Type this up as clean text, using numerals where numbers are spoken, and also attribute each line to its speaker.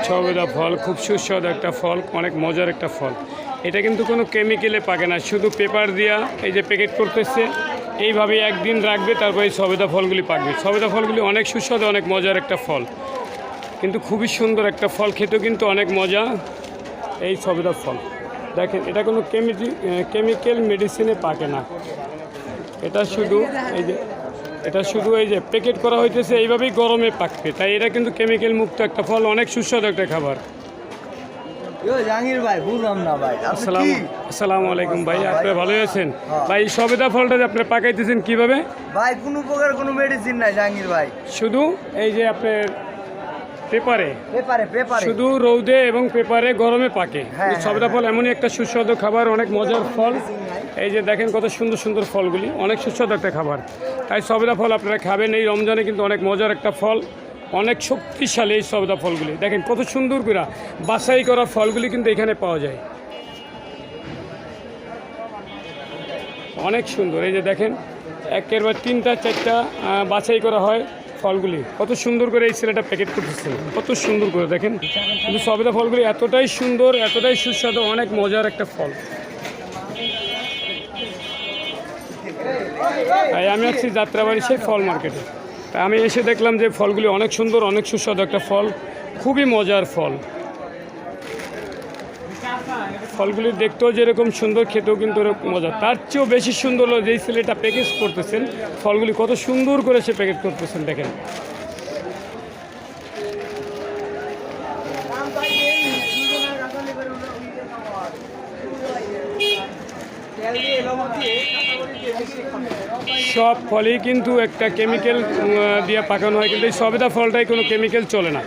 Speaker 1: সবেদা ফল খুব সুস্বাদু একটা ফল, অনেক মজার একটা ফল। এটা কিন্তু কোনো কেমিক্যালে পাকে না, শুধু পেপার দিয়া এই যে প্যাকেট করতেছে, এইভাবে একদিন রাখবে, তারপরে এই সবেদা ফলগুলি পাকবে। সবেদা ফলগুলি অনেক সুস্বাদু, অনেক মজার একটা ফল, কিন্তু খুবই সুন্দর একটা ফল, খেতেও কিন্তু অনেক মজা। এই সবেদা ফল দেখেন, এটা কোনো কেমিক্যাল মেডিসিনে পাকে না, এটা শুধু এই যে প্যাকেট করা হইতেছে, এইভাবেই গরমে পাকবে, তাই এটা কিন্তু কেমিক্যাল মুক্ত একটা ফল, অনেক সুস্বাদু একটা খাবার।
Speaker 2: জাহাঙ্গীর ভাই, বুঝলাম না ভাই।
Speaker 1: আসসালামু আলাইকুম ভাই, আপনি ভালো আছেন? ভাই সবেদা ফলটা যে আপনি পাকাইতেছেন কিভাবে?
Speaker 2: ভাই কোনো প্রকার কোনো মেডিসিন নাই জাহাঙ্গীর ভাই,
Speaker 1: শুধু এই যে আপনার পেপারে
Speaker 2: পেপারে
Speaker 1: শুধু রৌদে এবং পেপারে গরমে পাকে। সবেদা ফল এমনই একটা সুস্বাদু খাবার, অনেক মজার ফল। এই যে দেখেন কত সুন্দর সুন্দর ফলগুলি, অনেক সুস্বাদু একটা খাবার, তাই সবেদা ফল আপনারা খাবেন। এই রমজানে কিন্তু অনেক মজার একটা ফল, অনেক শক্তিশালী এই সবেদা ফলগুলি। দেখেন কত সুন্দর করে বাছাই করা ফলগুলি কিন্তু এখানে পাওয়া যায়, অনেক সুন্দর। এই যে দেখেন একের বার 3টা 4টা বাছাই করা হয় ফলগুলি, কত সুন্দর করে এই ছেলেটা প্যাকেট করতেছে, কত সুন্দর করে দেখেন। কিন্তু সবেদা ফলগুলি এতটাই সুন্দর, এতটাই সুস্বাদু, অনেক মজার একটা ফল। তাই আমি আছি যাত্রাবাড়ি সেই ফল মার্কেটে, তাই আমি এসে দেখলাম যে ফলগুলি অনেক সুন্দর, অনেক সুস্বাদু একটা ফল, খুবই মজার ফল। ফলগুলি দেখতেও যেরকম সুন্দর, খেতেও কিন্তু এরকম মজা। তার চেয়েও বেশি সুন্দর হলো যেই ছেলেটা প্যাকেজ করতেছেন ফলগুলি, কত সুন্দর করে সে প্যাকেট করতেছেন দেখেন। সব ফলই কিন্তু একটা কেমিক্যাল দিয়ে পাকানো হয়, কিন্তু এই সবেদা ফলটাই কোনো কেমিক্যাল চলে না।